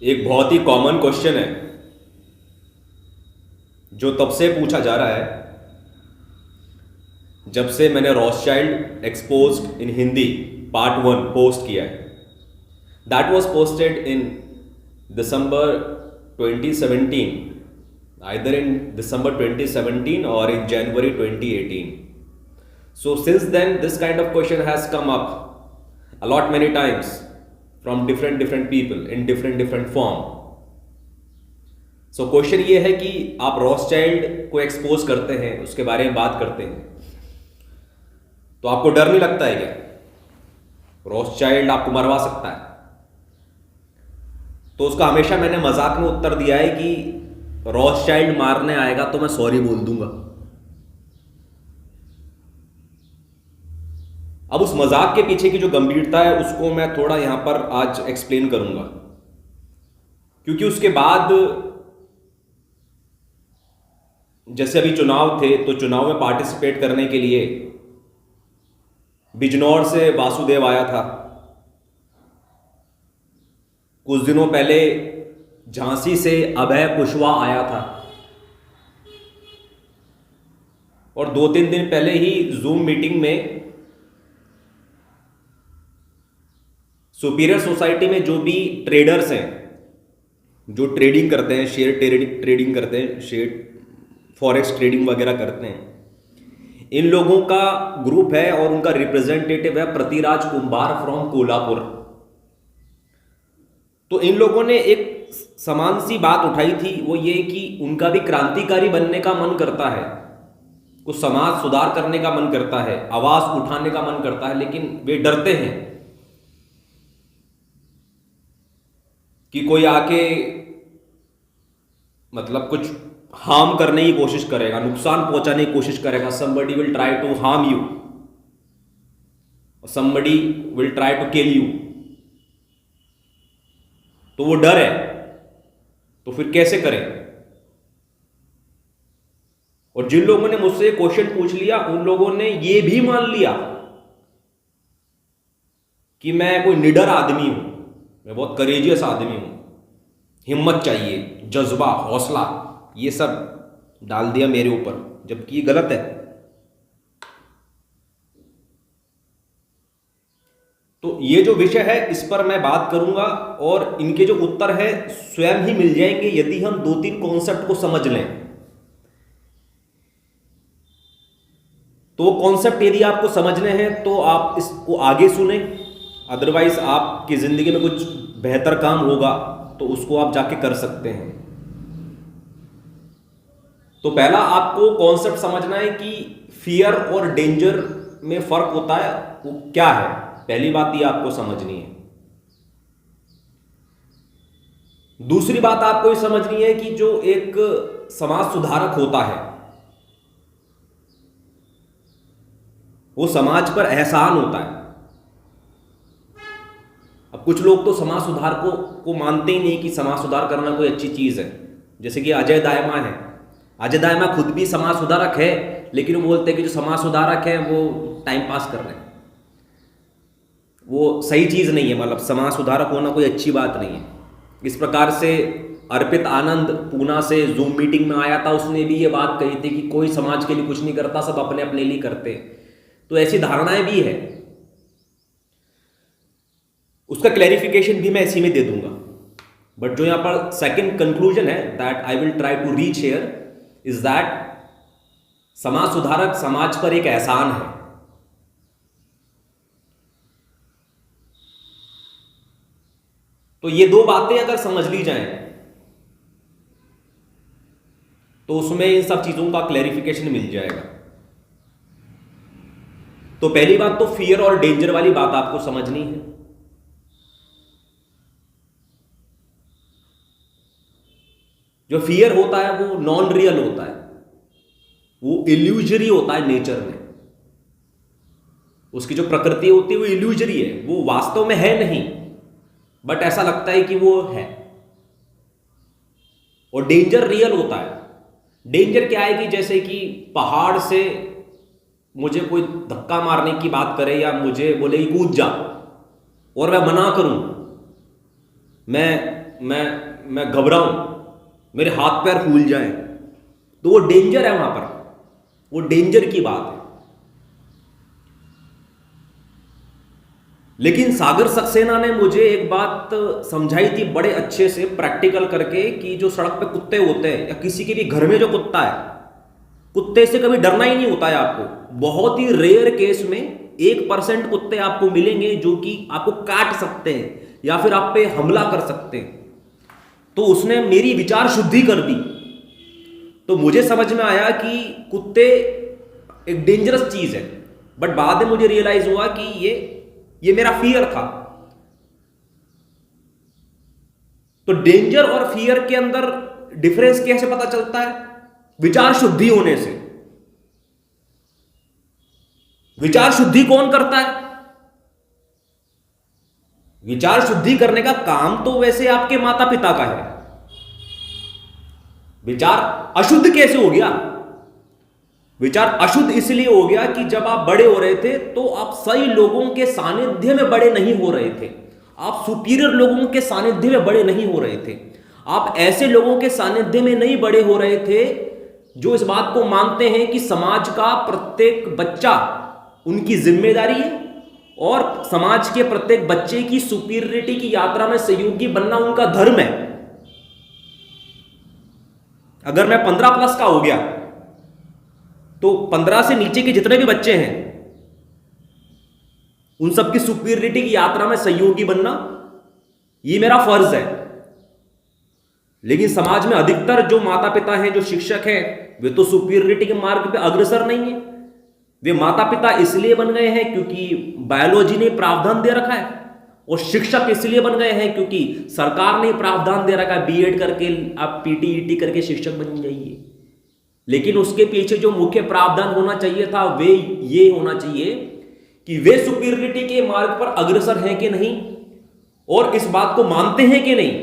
एक बहुत ही common question है जो तब से पूछा जा रहा है जब से मैंने Rothschild exposed in Hindi part 1 post किया है। That was posted in December 2017, either in December 2017 or in January 2018. So since then this kind of question has come up a lot many times from different people in different form. So question ये है कि आप रॉथशाइल्ड को expose करते हैं, उसके बारे में बात करते हैं, तो आपको डर नहीं लगता है क्या? रॉथशाइल्ड आपको मरवा सकता है। तो उसका हमेशा मैंने मजाक में उत्तर दिया है कि रॉथशाइल्ड मारने आएगा तो मैं सॉरी बोल दूंगा। अब उस मजाक के पीछे की जो गंभीरता है उसको मैं थोड़ा यहां पर आज एक्सप्लेन करूंगा, क्योंकि उसके बाद जैसे अभी चुनाव थे तो चुनाव में पार्टिसिपेट करने के लिए बिजनौर से वासुदेव आया था। कुछ दिनों पहले झांसी से अभय कुशवाहा आया था और 2-3 दिन पहले ही जूम मीटिंग में सुपीरियर सोसाइटी में जो भी ट्रेडर्स हैं, जो ट्रेडिंग करते हैं, शेयर ट्रेडिंग करते हैं, शेयर फॉरेक्स ट्रेडिंग वगैरह करते हैं, इन लोगों का ग्रुप है और उनका रिप्रेजेंटेटिव है प्रतिराज कुंभार फ्रॉम कोल्हापुर। तो इन लोगों ने एक समान सी बात उठाई थी, वो ये कि उनका भी क्रांतिकारी बनने का मन करता है, कुछ समाज सुधार करने का मन करता है, आवाज उठाने का मन करता है, लेकिन वे डरते हैं कि कोई आके मतलब कुछ हार्म करने की कोशिश करेगा, नुकसान पहुंचाने की कोशिश करेगा। somebody will try to harm you, somebody will try to kill you। तो वो डर है, तो फिर कैसे करें? और जिन लोगों ने मुझसे क्वेश्चन पूछ लिया उन लोगों ने ये भी मान लिया कि मैं कोई निडर आदमी हूं, मैं बहुत करेजियस आदमी हूं, हिम्मत चाहिए, जज्बा, हौसला, ये सब डाल दिया मेरे ऊपर, जबकि ये गलत है। तो ये जो विषय है इस पर मैं बात करूंगा और इनके जो उत्तर है स्वयं ही मिल जाएंगे यदि हम 2-3 कॉन्सेप्ट को समझ लें। तो कॉन्सेप्ट यदि आपको समझने हैं तो आप इसको आगे सुने, अदरवाइज आपकी जिंदगी में कुछ बेहतर काम होगा तो उसको आप जाके कर सकते हैं। तो पहला आपको कॉन्सेप्ट समझना है कि फियर और डेंजर में फर्क होता है, वो क्या है, पहली बात ये आपको समझनी है। दूसरी बात आपको ये समझनी है कि जो एक समाज सुधारक होता है वो समाज पर एहसान होता है। अब कुछ लोग तो समाज सुधार को मानते ही नहीं कि समाज सुधार करना कोई अच्छी चीज है, जैसे कि अजय दायमा है। अजय दायमा खुद भी समाज सुधारक है, लेकिन वो बोलते हैं कि जो समाज सुधारक है वो टाइम पास कर रहे हैं, वो सही चीज नहीं है, मतलब समाज सुधारक होना कोई अच्छी बात नहीं है। इस प्रकार से अर्पित आनंद पूना से जूम मीटिंग में आया था, उसने भी ये बात कही थी कि कोई समाज के लिए कुछ नहीं करता, सब अपने अपने लिए करते। तो ऐसी धारणाएं भी है, उसका क्लैरिफिकेशन भी मैं इसी में दे दूंगा। बट जो यहां पर सेकंड कंक्लूजन है that I will try to reach here is that समाज सुधारक समाज पर एक एहसान है। तो ये दो बातें अगर समझ ली जाएं तो उसमें इन सब चीजों का क्लैरिफिकेशन मिल जाएगा। तो पहली बात तो फियर और डेंजर वाली बात आपको समझनी है। जो फियर होता है वो नॉन रियल होता है, वो इल्यूजरी होता है नेचर में, उसकी जो प्रकृति होती है वो इल्यूजरी है, वो वास्तव में है नहीं, बट ऐसा लगता है कि वो है। और डेंजर रियल होता है। डेंजर क्या है कि जैसे कि पहाड़ से मुझे कोई धक्का मारने की बात करे या मुझे बोले कि कूद जा और मैं मना करूं, मैं मैं मैं घबराऊं, मेरे हाथ पैर फूल जाएं, तो वो डेंजर है वहां पर, वो डेंजर की बात है। लेकिन सागर सक्सेना ने मुझे एक बात समझाई थी बड़े अच्छे से प्रैक्टिकल करके, कि जो सड़क पे कुत्ते होते हैं या किसी के भी घर में जो कुत्ता है, कुत्ते से कभी डरना ही नहीं होता है आपको। बहुत ही रेयर केस में 1% कुत्ते आपको मिलेंगे जो कि आपको काट सकते हैं या फिर आप पे हमला कर सकते हैं। तो उसने मेरी विचार शुद्धि कर दी। तो मुझे समझ में आया कि कुत्ते एक डेंजरस चीज है, बट बाद में मुझे रियलाइज हुआ कि ये मेरा फियर था। तो डेंजर और फियर के अंदर डिफरेंस कैसे पता चलता है? विचार शुद्धि होने से। विचार शुद्धि कौन करता है? विचार शुद्धि करने का काम तो वैसे आपके माता पिता का है। विचार अशुद्ध कैसे हो गया? विचार अशुद्ध इसलिए हो गया कि जब आप बड़े हो रहे थे तो आप सही लोगों के सानिध्य में बड़े नहीं हो रहे थे, आप सुपीरियर लोगों के सानिध्य में बड़े नहीं हो रहे थे, आप ऐसे लोगों के सानिध्य में नहीं बड़े हो रहे थे जो इस बात को मानते हैं कि समाज का प्रत्येक बच्चा उनकी जिम्मेदारी है और समाज के प्रत्येक बच्चे की सुपीरियरिटी की यात्रा में सहयोगी बनना उनका धर्म है। अगर मैं 15+ का हो गया तो 15 से नीचे के जितने भी बच्चे हैं उन सबकी सुपीरियरिटी की यात्रा में सहयोगी बनना ये मेरा फर्ज है। लेकिन समाज में अधिकतर जो माता पिता हैं, जो शिक्षक हैं, वे तो सुपीरियरिटी के मार्ग पे अग्रसर नहीं है। वे माता पिता इसलिए बन गए हैं क्योंकि बायोलॉजी ने प्रावधान दे रखा है, और शिक्षक इसलिए बन गए हैं क्योंकि सरकार ने प्रावधान दे रखा है बीएड करके आप पीटीईटी करके शिक्षक बन जाइए। लेकिन उसके पीछे जो मुख्य प्रावधान होना चाहिए था वे ये होना चाहिए कि वे सुपीरियरिटी के मार्ग पर अग्रसर हैं कि नहीं, और इस बात को मानते हैं कि नहीं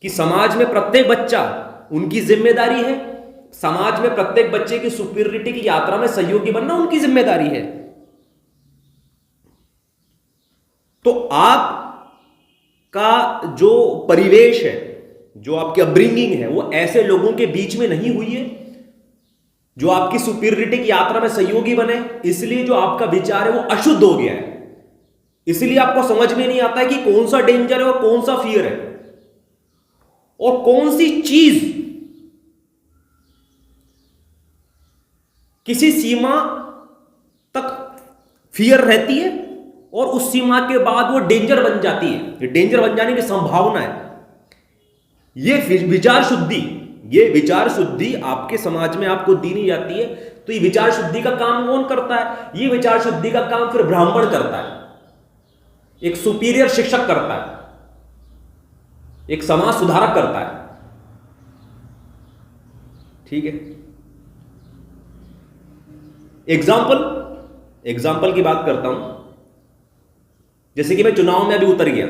कि समाज में प्रत्येक बच्चा उनकी जिम्मेदारी है, समाज में प्रत्येक बच्चे की सुपीरियरिटी की यात्रा में सहयोगी बनना उनकी जिम्मेदारी है। तो आपका जो परिवेश है, जो आपकी अपब्रिंगिंग है, वो ऐसे लोगों के बीच में नहीं हुई है जो आपकी सुपीरियरिटी की यात्रा में सहयोगी बने, इसलिए जो आपका विचार है वो अशुद्ध हो गया है। इसलिए आपको समझ में नहीं आता है कि कौन सा डेंजर है और कौन सा फियर है, और कौन सी चीज किसी सीमा तक फियर रहती है और उस सीमा के बाद वो डेंजर बन जाती है। डेंजर बन जाने की संभावना है। ये विचार शुद्धि आपके समाज में आपको दी नहीं जाती है। तो ये विचार शुद्धि का काम कौन करता है? ये विचार शुद्धि का काम फिर ब्राह्मण करता है, एक सुपीरियर शिक्षक करता है, एक समाज सुधारक करता है। ठीक है, एग्जाम्पल की बात करता हूं। जैसे कि मैं चुनाव में अभी उतर गया,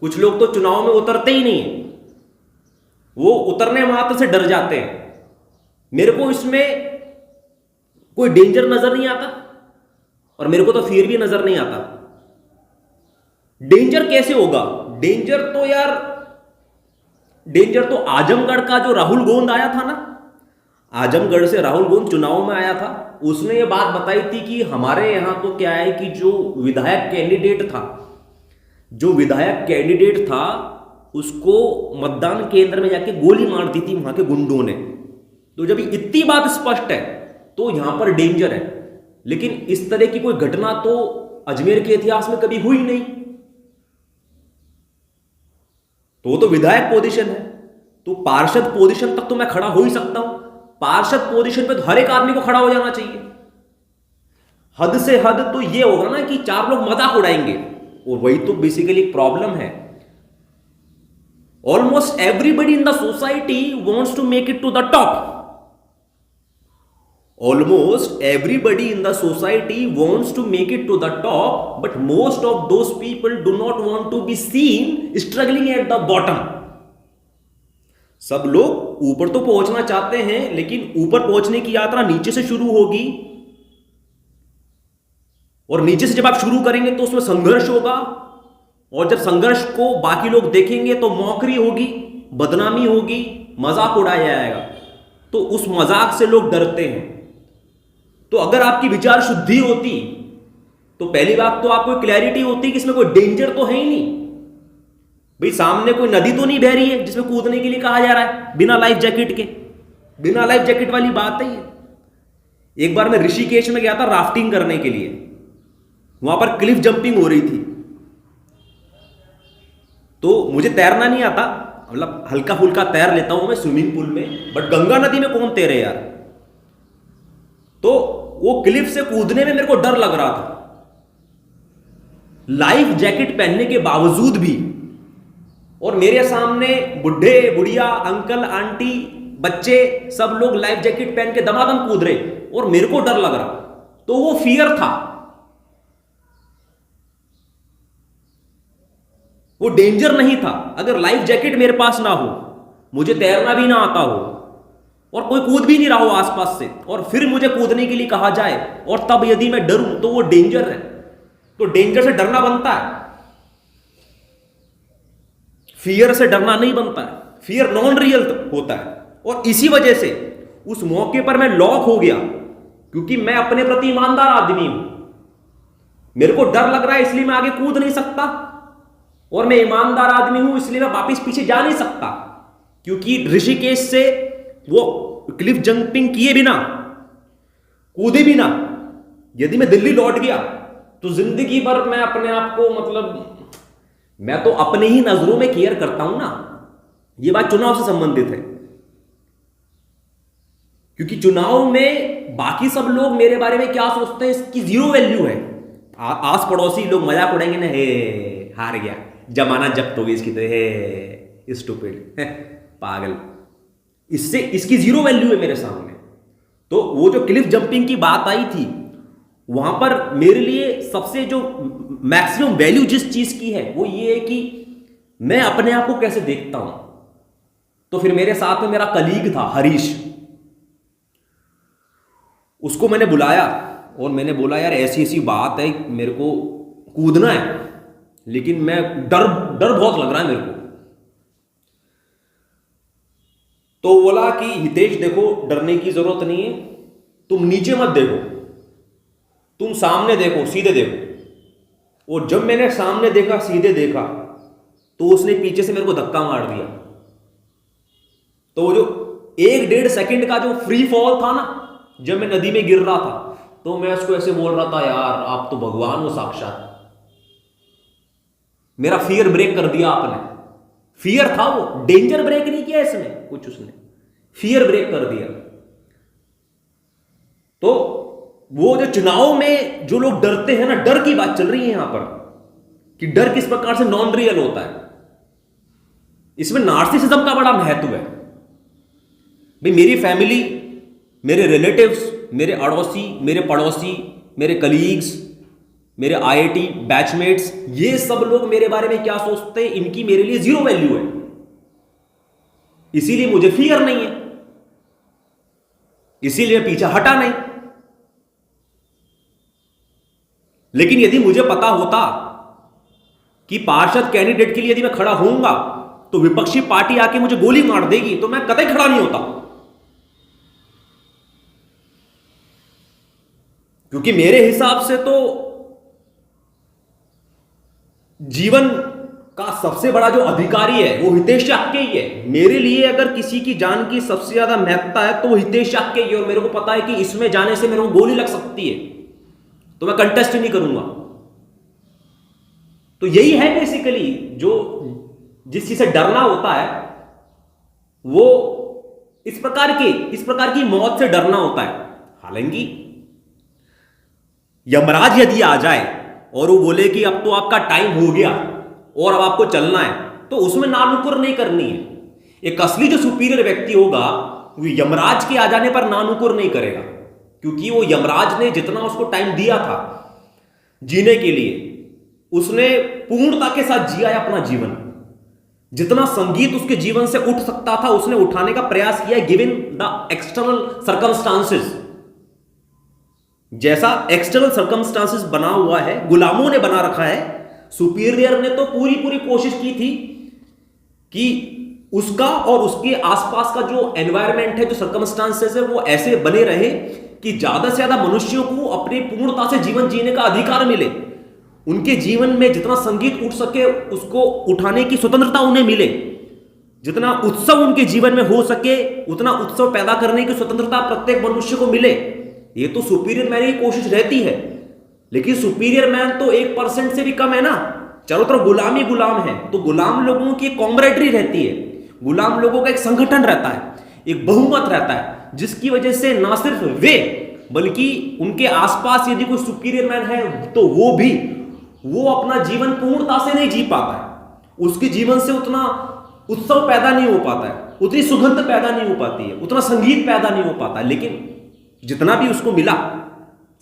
कुछ लोग तो चुनाव में उतरते ही नहीं है, वो उतरने मात्र से डर जाते हैं। मेरे को इसमें कोई डेंजर नजर नहीं आता और मेरे को तो फियर भी नजर नहीं आता। डेंजर कैसे होगा? डेंजर तो आजमगढ़ का जो राहुल गोंद आया था ना, आजमगढ़ से राहुल गोंद चुनाव में आया था, उसने ये बात बताई थी कि हमारे यहां तो क्या है कि जो विधायक कैंडिडेट था उसको मतदान केंद्र में जाके गोली मार दी थी वहां के गुंडों ने। तो जब इतनी बात स्पष्ट है तो यहां पर डेंजर है। लेकिन इस तरह की कोई घटना तो अजमेर के इतिहास में कभी हुई नहीं। तो वो तो विधायक पोजीशन है, तो पार्षद पोजीशन तक तो मैं खड़ा हो ही सकता हूं। पार्षद पोजीशन पे तो हर एक आदमी को खड़ा हो जाना चाहिए। हद से हद तो ये होगा ना कि 4 लोग मजाक उड़ाएंगे, और वही तो बेसिकली एक प्रॉब्लम है। Almost everybody in the society wants to make it to the top. Almost everybody in the society wants to make it to the top, but most of those people do not want to be seen struggling at the bottom. सब लोग ऊपर तो पहुंचना चाहते हैं, लेकिन ऊपर पहुंचने की यात्रा नीचे से शुरू होगी, और नीचे से जब आप शुरू करेंगे तो उसमें संघर्ष होगा, और जब संघर्ष को बाकी लोग देखेंगे तो मौकरी होगी, बदनामी होगी, मजाक उड़ाया जाएगा, तो उस मजाक से लोग डरते हैं। तो अगर आपकी विचार शुद्धि होती तो पहली बात तो आपको क्लैरिटी होती कि इसमें कोई डेंजर तो है ही नहीं। भाई सामने कोई नदी तो नहीं बह रही है जिसमें कूदने के लिए कहा जा रहा है बिना लाइफ जैकेट के। बिना लाइफ जैकेट वाली बात है ये। एक बार मैं ऋषिकेश में गया था राफ्टिंग करने के लिए, वहां पर क्लिफ जंपिंग हो रही थी। तो मुझे तैरना नहीं आता, मतलब हल्का फुल्का तैर लेता हूं मैं स्विमिंग पूल में, बट गंगा नदी में कौन तैरे यार। तो वो क्लिफ से कूदने में मेरे को डर लग रहा था। लाइफ जैकेट पहनने के बावजूद भी, और मेरे सामने बुढ़े बुढ़िया, अंकल आंटी, बच्चे सब लोग लाइफ जैकेट पहन के दमादम कूद रहे और मेरे को डर लग रहा। तो वो फियर था, वो डेंजर नहीं था। अगर लाइफ जैकेट मेरे पास ना हो, मुझे तैरना भी ना आता हो और कोई कूद भी नहीं रहा हो आसपास से, और फिर मुझे कूदने के लिए कहा जाए और तब यदि मैं डरूं, तो वो डेंजर है। तो डेंजर से डरना बनता है, फियर से डरना नहीं बनता है। फियर नॉन रियल होता है। और इसी वजह से उस मौके पर मैं लॉक हो गया, क्योंकि मैं अपने प्रति ईमानदार आदमी हूं। मेरे को डर लग रहा है इसलिए मैं आगे कूद नहीं सकता, और मैं ईमानदार आदमी हूं इसलिए मैं वापस पीछे जा नहीं सकता। क्योंकि ऋषिकेश से वो क्लिफ जंपिंग किए बिना, कूदे बिना यदि मैं दिल्ली लौट गया तो जिंदगी भर मैं अपने आप को, मतलब मैं तो अपने ही नजरों में केयर करता हूं ना। ये बात चुनाव से संबंधित है, क्योंकि चुनाव में बाकी सब लोग मेरे बारे में क्या सोचते हैं इसकी जीरो वैल्यू है। आस पड़ोसी लोग मजाक उड़ाएंगे ना, हे हार गया, जमाना जब्त हो गई इसकी, तो हे स्टूपिड, पागल, इससे इसकी जीरो वैल्यू है मेरे सामने। तो वो जो क्लिफ जंपिंग की बात आई थी, वहां पर मेरे लिए सबसे जो मैक्सिमम वैल्यू जिस चीज की है वो ये है कि मैं अपने आप को कैसे देखता हूं। तो फिर मेरे साथ में मेरा कलीग था हरीश, उसको मैंने बुलाया और मैंने बोला यार ऐसी ऐसी बात है, मेरे को कूदना है लेकिन मैं डर बहुत लग रहा है मेरे को। तो बोला कि हितेश देखो, डरने की जरूरत नहीं है, तुम नीचे मत देखो, तुम सामने देखो, सीधे देखो। और जब मैंने सामने देखा, सीधे देखा, तो उसने पीछे से मेरे को धक्का मार दिया। तो वो जो 1-1.5 सेकंड का जो फ्री फॉल था ना, जब मैं नदी में गिर रहा था, तो मैं उसको ऐसे बोल रहा था, यार आप तो भगवान हो साक्षात। मेरा फियर ब्रेक कर दिया आपने। फियर था वो, डेंजर ब्रेक नहीं किया इसमें कुछ, उसने फियर ब्रेक कर दिया। तो वो जो चुनाव में जो लोग डरते हैं ना, डर की बात चल रही है यहां पर, कि डर किस प्रकार से नॉन रियल होता है। इसमें नार्सिसिज्म का बड़ा महत्व है। भाई मेरी फैमिली, मेरे रिलेटिव्स, मेरे अड़ोसी, मेरे पड़ोसी, मेरे कलीग्स, मेरे आईआईटी बैचमेट्स, ये सब लोग मेरे बारे में क्या सोचते हैं, इनकी मेरे लिए जीरो वैल्यू है। इसीलिए मुझे फियर नहीं है, इसीलिए पीछे हटा नहीं। लेकिन यदि मुझे पता होता कि पार्षद कैंडिडेट के लिए यदि मैं खड़ा होऊंगा तो विपक्षी पार्टी आके मुझे गोली मार देगी, तो मैं कतई खड़ा नहीं होता। क्योंकि मेरे हिसाब से तो जीवन का सबसे बड़ा जो अधिकारी है वो हितेश चाक्य ही है। मेरे लिए अगर किसी की जान की सबसे ज्यादा महत्ता है तो वो हितेश चाक्य ही है, और मेरे को पता है कि इसमें जाने से मेरे को गोली लग सकती है, तो मैं कंटेस्ट ही नहीं करूंगा। तो यही है बेसिकली, जो जिस चीज से डरना होता है वो इस प्रकार की मौत से डरना होता है। हालांकि यमराज यदि आ जाए और वो बोले कि अब तो आपका टाइम हो गया और अब आपको चलना है, तो उसमें नानुकुर नहीं करनी है। एक असली जो सुपीरियर व्यक्ति होगा वो यमराज के आ जाने पर नानुकुर नहीं करेगा, क्योंकि वो यमराज ने जितना उसको टाइम दिया था जीने के लिए, उसने पूर्णता के साथ जिया है अपना जीवन। जितना संगीत उसके जीवन से उठ सकता था उसने उठाने का प्रयास किया है, गिवन द एक्सटर्नल सर्कमस्टांसेस। जैसा एक्सटर्नल सर्कमस्टांसेस बना हुआ है, गुलामों ने बना रखा है, सुपीरियर ने तो पूरी पूरी कोशिश की थी कि उसका और उसके आसपास का जो एनवायरनमेंट है, जो सर्कमस्टांसेस है, वो ऐसे बने रहे कि ज्यादा से ज्यादा मनुष्यों को अपनी पूर्णता से जीवन जीने का अधिकार मिले, उनके जीवन में जितना संगीत उठ सके उसको उठाने की स्वतंत्रता उन्हें मिले, जितना उत्सव उनके जीवन में हो सके उतना उत्सव पैदा करने की स्वतंत्रता प्रत्येक मनुष्य को मिले। ये तो सुपीरियर मैन की कोशिश रहती है। लेकिन सुपीरियर मैन तो 1% से भी कम है ना, चारों तरफ गुलामी गुलाम है। तो गुलाम लोगों की कॉमरेडरी रहती है, गुलाम लोगों का एक संगठन रहता है, एक बहुमत रहता है, जिसकी वजह से ना सिर्फ वे बल्कि उनके आसपास यदि कोई सुपीरियर मैन है तो वो अपना जीवन पूर्णता से नहीं जी पाता है, उसके जीवन से उतना उत्सव पैदा नहीं हो पाता है, उतनी सुगंध पैदा नहीं हो पाती है, उतना संगीत पैदा नहीं हो पाता है। लेकिन जितना भी उसको मिला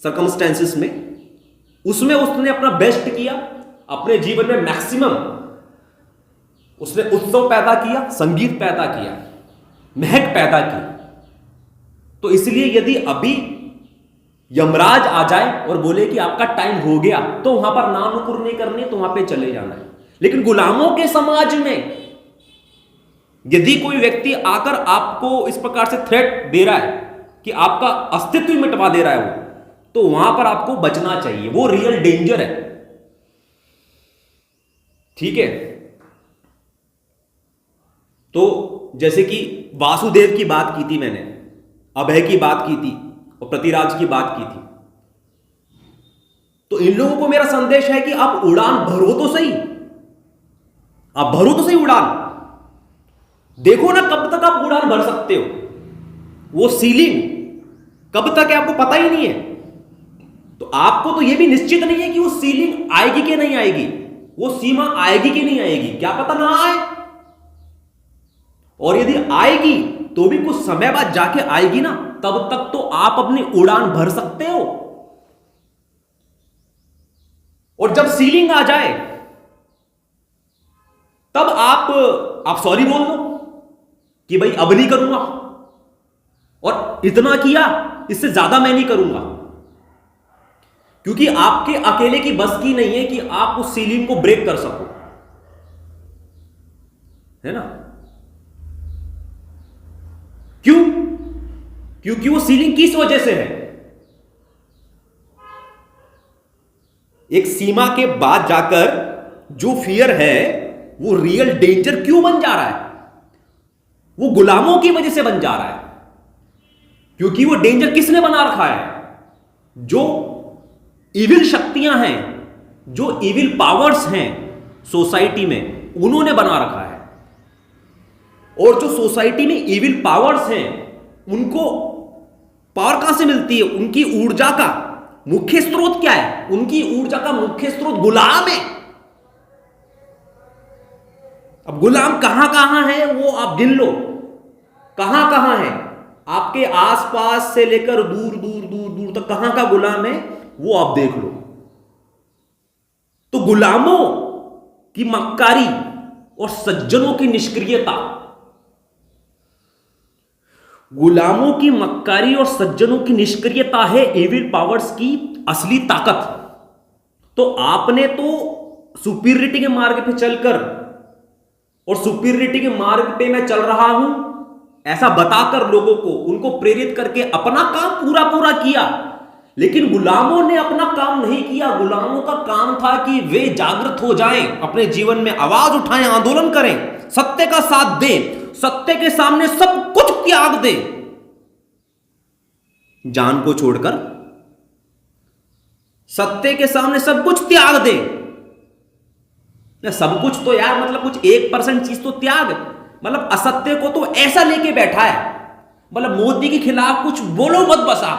सर्कमस्टेंसेस में, उसमें उसने अपना बेस्ट किया, अपने जीवन में मैक्सिमम उसने उत्सव पैदा किया, संगीत पैदा किया, महक पैदा की। तो इसलिए यदि अभी यमराज आ जाए और बोले कि आपका टाइम हो गया, तो वहां पर ना नुकुर नहीं करनी, तो वहां पे चले जाना है। लेकिन गुलामों के समाज में यदि कोई व्यक्ति आकर आपको इस प्रकार से थ्रेट दे रहा है कि आपका अस्तित्व ही मिटवा दे रहा है वो, तो वहां पर आपको बचना चाहिए, वो रियल डेंजर है। ठीक है। तो जैसे कि वासुदेव की बात की थी मैंने, अभय की बात की थी और पृथ्वीराज की बात की थी, तो इन लोगों को मेरा संदेश है कि आप उड़ान भरो तो सही, आप भरो तो सही उड़ान। देखो ना कब तक आप उड़ान भर सकते हो, वो सीलिंग कब तक है आपको पता ही नहीं है। तो आपको तो यह भी निश्चित नहीं है कि वो सीलिंग आएगी कि नहीं आएगी, वो सीमा आएगी कि नहीं आएगी, क्या पता ना आए। और यदि आएगी तो भी कुछ समय बाद जाके आएगी ना, तब तक तो आप अपनी उड़ान भर सकते हो। और जब सीलिंग आ जाए तब आप सॉरी बोल दो कि भाई अब नहीं करूंगा, और इतना किया, इससे ज्यादा मैं नहीं करूंगा, क्योंकि आपके अकेले की बस की नहीं है कि आप उस सीलिंग को ब्रेक कर सको, है ना। क्यों? क्योंकि वो सीलिंग किस वजह से है, एक सीमा के बाद जाकर जो फियर है वो रियल डेंजर क्यों बन जा रहा है, वो गुलामों की वजह से बन जा रहा है। क्योंकि वो डेंजर किसने बना रखा है, जो इविल शक्तियां हैं, जो इविल पावर्स हैं सोसाइटी में, उन्होंने बना रखा है। और जो सोसाइटी में इविल पावर्स हैं, उनको पावर कहां से मिलती है, उनकी ऊर्जा का मुख्य स्रोत क्या है, उनकी ऊर्जा का मुख्य स्रोत गुलाम है। अब गुलाम कहां कहां है वो आप गिन लो, कहां कहां है आपके आसपास से लेकर दूर दूर दूर दूर तक कहां का गुलाम है वो आप देख लो। तो गुलामों की मक्कारी और सज्जनों की निष्क्रियता, गुलामों की मक्कारी और सज्जनों की निष्क्रियता है एविल पावर्स की असली ताकत। तो आपने तो सुपीरियरिटी के मार्ग पे चलकर, और सुपीरियरिटी के मार्ग पे मैं चल रहा हूं ऐसा बताकर लोगों को, उनको प्रेरित करके अपना काम पूरा पूरा किया। लेकिन गुलामों ने अपना काम नहीं किया। गुलामों का काम था कि वे जागृत हो जाएं, अपने जीवन में आवाज उठाएं, आंदोलन करें, सत्य का साथ दें, सत्य के सामने सब कुछ त्याग दें, जान को छोड़कर सत्य के सामने सब कुछ त्याग दें। सब कुछ तो यार मतलब कुछ 1% चीज तो त्याग, मतलब असत्य को तो ऐसा लेके बैठा है, मतलब मोदी के खिलाफ कुछ बोलो मत बसा,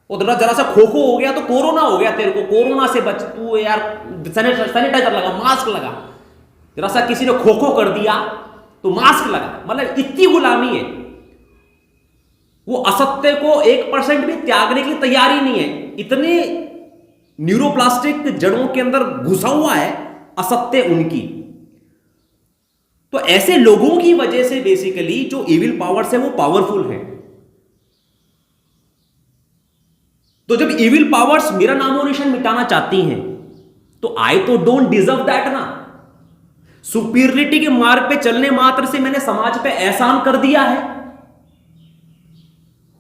उधर जरा सा खोखो हो गया तो कोरोना हो गया, तेरे को कोरोना से बच, तू यार सैनिटाइजर लगा, मास्क लगा, जरा सा किसी ने खोखो कर दिया तो मास्क लगा, मतलब इतनी गुलामी है। वो असत्य को 1% भी त्यागने की तैयारी नहीं है। इतने न्यूरोप्लास्टिक जड़ों के अंदर घुसा हुआ है असत्य उनकी। तो ऐसे लोगों की वजह से बेसिकली जो इविल पावर्स है वो पावरफुल है। तो जब इविल पावर्स मेरा नामो निशान मिटाना चाहती हैं तो आई तो डोंट डिजर्व दैट ना। सुपीरियरिटी के मार्ग पे चलने मात्र से मैंने समाज पे एहसान कर दिया है,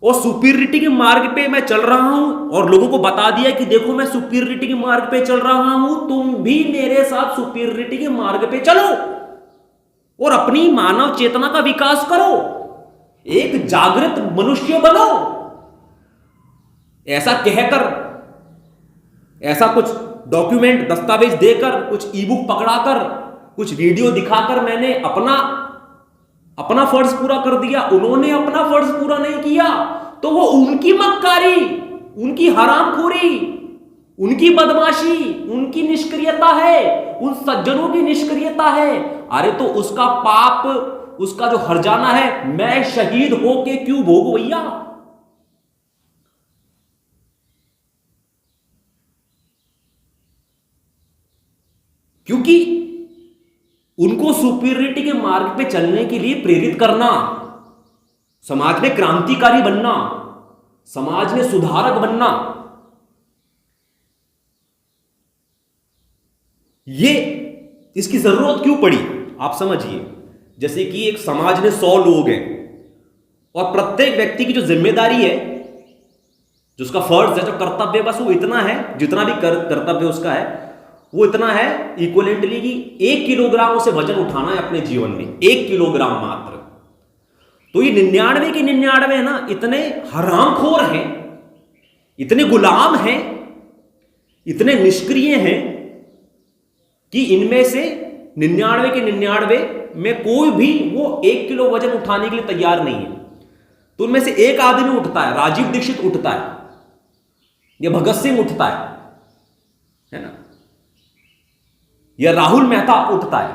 और सुपीरियरिटी के मार्ग पे मैं चल रहा हूं और लोगों को बता दिया कि देखो मैं सुपीरियरिटी के मार्ग पे चल रहा हूं, तुम भी मेरे साथ सुपीरियरिटी के मार्ग पे चलो और अपनी मानव चेतना का विकास करो, एक जागृत मनुष्य बनो। ऐसा कहकर, ऐसा कुछ डॉक्यूमेंट दस्तावेज देकर, कुछ ई बुक पकड़ाकर, कुछ वीडियो दिखाकर मैंने अपना फर्ज पूरा कर दिया, उन्होंने अपना फर्ज पूरा नहीं किया, तो वो उनकी मक्कारी, उनकी हरामखोरी, उनकी बदमाशी, उनकी निष्क्रियता है, उन सज्जनों की निष्क्रियता है। अरे तो उसका पाप, उसका जो हर्जाना है मैं शहीद होके क्यों भोगूं भैया? क्योंकि उनको सुपीरियरिटी के मार्ग पे चलने के लिए प्रेरित करना, समाज में क्रांतिकारी बनना, समाज में सुधारक बनना, ये इसकी जरूरत क्यों पड़ी आप समझिए। जैसे कि एक समाज में 100 लोग हैं और प्रत्येक व्यक्ति की जो जिम्मेदारी है, जो उसका फर्ज है, जो कर्तव्य, बस वो इतना है, जितना भी कर्तव्य उसका है वो इतना है इक्वलेंटली कि 1 किलोग्राम उसे वजन उठाना है अपने जीवन में, 1 किलोग्राम मात्र। तो ये 99 के 99 ना इतने हरामखोर हैं, इतने गुलाम हैं, इतने निष्क्रिय हैं कि इनमें से 99 के 99 में कोई भी वो 1 किलो वजन उठाने के लिए तैयार नहीं है। तो उनमें से एक आदमी उठता है, राजीव दीक्षित उठता है, या भगत सिंह उठता है ना, या राहुल मेहता उठता है,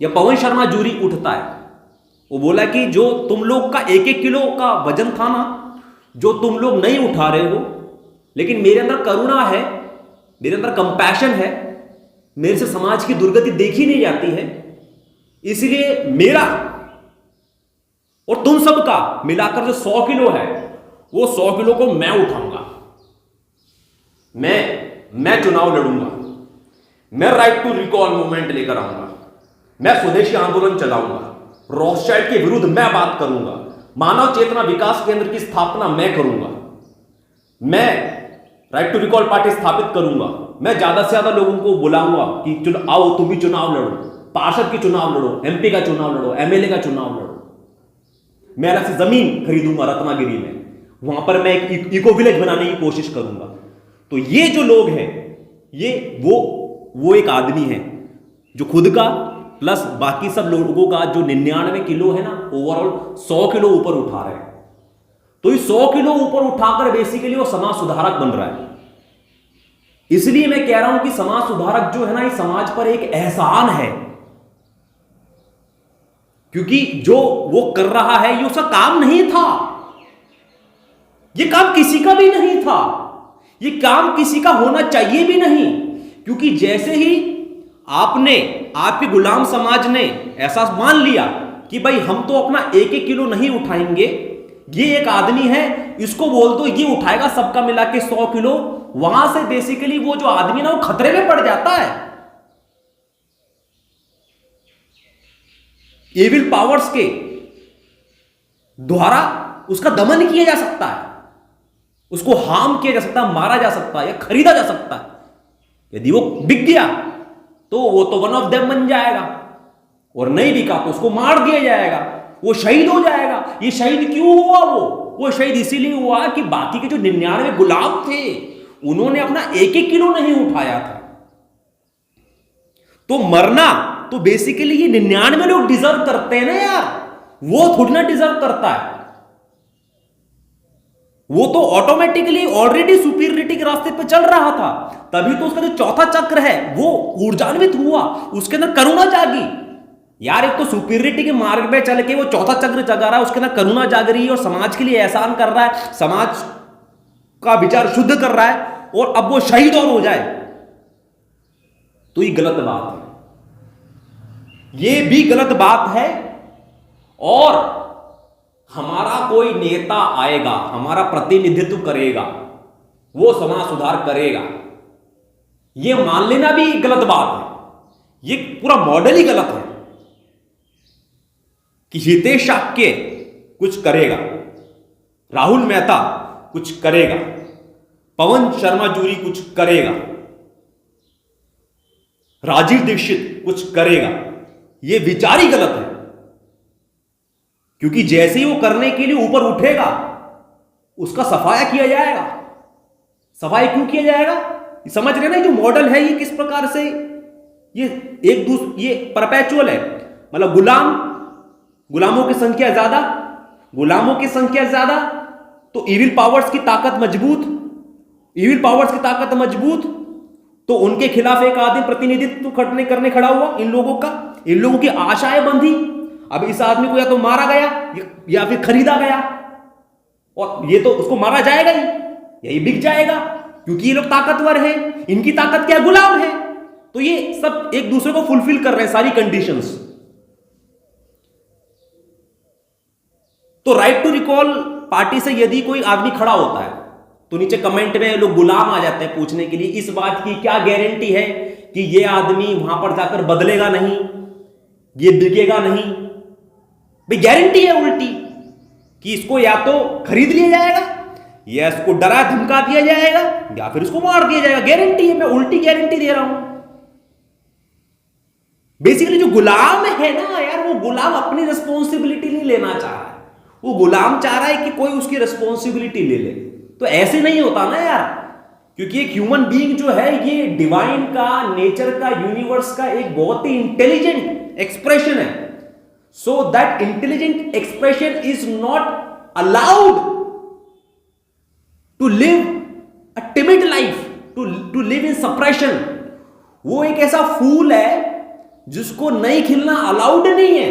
या पवन शर्मा जूरी उठता है। वो बोला कि जो तुम लोग का 1-1 किलो का वजन था ना, जो तुम लोग नहीं उठा रहे हो, लेकिन मेरे अंदर करुणा है, मेरे अंदर कंपैशन है, मेरे से समाज की दुर्गति देखी नहीं जाती है, इसलिए मेरा और तुम सबका मिलाकर जो 100 किलो है वो 100 किलो को मैं उठाऊंगा, मैं चुनाव लड़ूंगा, मैं राइट टू रिकॉल मूवमेंट लेकर आऊंगा, मैं स्वदेशी आंदोलन चलाऊंगा, रॉथशाइल्ड के विरुद्ध मैं बात करूंगा, मानव चेतना विकास केंद्र की स्थापना मैं करूंगा, मैं राइट टू रिकॉल पार्टी स्थापित करूंगा, मैं ज्यादा से ज्यादा लोगों को बुलाऊंगा कि आओ तुम भी चुनाव लड़ो, पार्षद की चुनाव लड़ो, एमपी का चुनाव लड़ो, एमएलए का चुनाव लड़ो। मैं अलग से जमीन खरीदूंगा रत्नागिरी में, वहां पर मैं एक इको विलेज बनाने की कोशिश करूंगा। तो ये जो लोग हैं, ये वो एक आदमी है जो खुद का प्लस बाकी सब लोगों का जो 99 किलो है ना, ओवरऑल 100 किलो ऊपर उठा रहे हैं। तो ये 100 किलो ऊपर उठाकर बेसिकली वो समाज सुधारक बन रहा है। इसलिए मैं कह रहा हूं कि समाज सुधारक जो है ना, ये समाज पर एक एहसान है, क्योंकि जो वो कर रहा है ये उसका काम नहीं था, ये काम किसी का भी नहीं था, ये काम किसी का होना चाहिए भी नहीं। क्योंकि जैसे ही आपके गुलाम समाज ने ऐसा मान लिया कि भाई हम तो अपना 1-1 किलो नहीं उठाएंगे, ये एक आदमी है, इसको बोल दो ये उठाएगा सबका मिला के 100 किलो, वहां से बेसिकली वो जो आदमी ना वो खतरे में पड़ जाता है। एविल पावर्स के द्वारा उसका दमन किया जा सकता है, उसको हार्म किया जा सकता है, मारा जा सकता है या खरीदा जा सकता है। यदि वो बिक गया तो वो तो वन ऑफ देम बन जाएगा, और नहीं बिका तो उसको मार दिया जाएगा, वो शहीद हो जाएगा। ये शहीद क्यों हुआ? वो शहीद इसीलिए हुआ कि बाकी के जो 99 गुलाम थे उन्होंने अपना 1-1 किलो नहीं उठाया था। तो मरना तो बेसिकली ये 99 लोग डिजर्व करते हैं ना यार, वो थोड़ी ना डिजर्व करता है। वो तो ऑटोमेटिकली ऑलरेडी सुपीरियरिटी के रास्ते पे चल रहा था, तभी तो उसका जो चौथा चक्र है वो ऊर्जान्वित हुआ, उसके अंदर करुणा जागी। यार एक तो सुपीरियरिटी के मार्ग पे चल के वो चौथा चक्र जगा रहा है, उसके अंदर करुणा जाग रही है और समाज के लिए एहसान कर रहा है, समाज का विचार शुद्ध कर रहा है, और अब वो शहीद और हो जाए तो ये गलत बात है, ये भी गलत बात है। और हमारा कोई नेता आएगा, हमारा प्रतिनिधित्व करेगा, वो समाज सुधार करेगा, ये मान लेना भी एक गलत बात है। ये पूरा मॉडल ही गलत है कि हितेश शाक्य कुछ करेगा, राहुल मेहता कुछ करेगा, पवन शर्मा जूरी कुछ करेगा, राजीव दीक्षित कुछ करेगा। यह विचार ही गलत है, क्योंकि जैसे ही वो करने के लिए ऊपर उठेगा उसका सफाया किया जाएगा। सफाया क्यों किया जाएगा? समझ रहे ना, जो मॉडल है ये किस प्रकार से ये परपेचुअल है। मतलब गुलामों की संख्या ज्यादा, गुलामों की संख्या ज्यादा तो इविल पावर्स की ताकत मजबूत, इविल पावर्स की ताकत मजबूत तो उनके खिलाफ एक आदमी प्रतिनिधित्व करने खड़ा हुआ। इन लोगों की आशाएं बंधी। अब इस आदमी को या तो मारा गया या फिर खरीदा गया, और ये तो उसको मारा जाएगा ही या ये बिक जाएगा, क्योंकि ये लोग ताकतवर हैं। इनकी ताकत क्या, गुलाम है। तो ये सब एक दूसरे को फुलफिल कर रहे हैं, सारी कंडीशंस। तो राइट टू रिकॉल पार्टी से यदि कोई आदमी खड़ा होता है तो नीचे कमेंट में लोग गुलाम आ जाते हैं पूछने के लिए, इस बात की क्या गारंटी है कि ये आदमी वहां पर जाकर बदलेगा नहीं, ये बिकेगा नहीं। भाई गारंटी है उल्टी कि इसको या तो खरीद लिया जाएगा या इसको डरा धमका दिया जाएगा या फिर इसको मार दिया जाएगा। गारंटी है, मैं उल्टी गारंटी दे रहा हूं। बेसिकली जो गुलाम है ना यार, वो गुलाम अपनी रिस्पॉन्सिबिलिटी नहीं लेना चाह रहा है, वो गुलाम चाह रहा है कि कोई उसकी रिस्पॉन्सिबिलिटी ले ले। तो ऐसे नहीं होता ना यार, क्योंकि एक ह्यूमन बीइंग जो है ये डिवाइन का, नेचर का, यूनिवर्स का एक बहुत ही इंटेलिजेंट एक्सप्रेशन है। So that intelligent expression is not allowed to live a timid life, to live in suppression. वो एक ऐसा फूल है जिसको नहीं खिलना अलाउड नहीं है,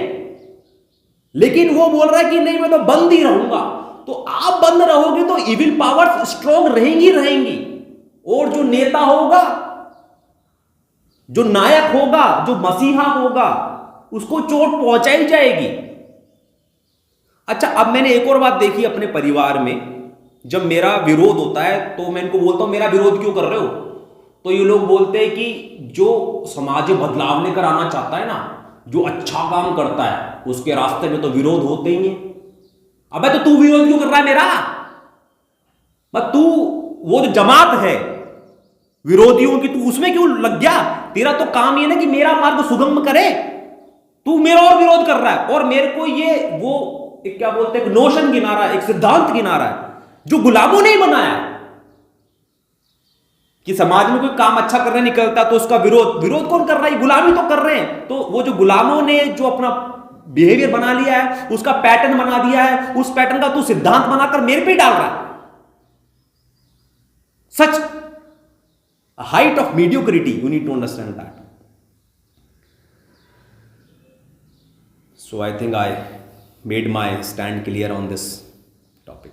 लेकिन वो बोल रहा है कि नहीं मैं तो बंद ही रहूंगा। तो आप बंद रहोगे तो इविल पावर्स स्ट्रॉन्ग रहेंगी, और जो नेता होगा, जो नायक होगा, जो मसीहा होगा, उसको चोट पहुंचाई जाएगी। अच्छा, अब मैंने एक और बात देखी अपने परिवार में, जब मेरा विरोध होता है तो मैं इनको बोलता हूं मेरा विरोध क्यों कर रहे हो, तो ये लोग बोलते हैं कि जो समाज में बदलाव लेकर आना चाहता है ना, जो अच्छा काम करता है, उसके रास्ते में तो विरोध होते ही है। अबे तो तू विरोध क्यों कर रहा है मेरा? तू वो जो जमात है विरोधियों की, तू उसमें क्यों लग गया? तेरा तो काम ये ना कि मेरा मार्ग सुगम करे, तू मेरा और विरोध कर रहा है। और मेरे को ये वो एक क्या बोलते हैं, एक नोशन गिना रहा है, एक सिद्धांत गिना रहा है जो गुलामों ने ही बनाया कि समाज में कोई काम अच्छा करने निकलता तो उसका विरोध कौन कर रहा है? गुलामी तो कर रहे हैं। तो वो जो गुलामों ने जो अपना बिहेवियर बना लिया है, उसका पैटर्न बना दिया है, उस पैटर्न का तू सिद्धांत बनाकर मेरे पे डाल रहा है। Such height of mediocrity, you need to understand that. So I think I made my stand clear on this topic.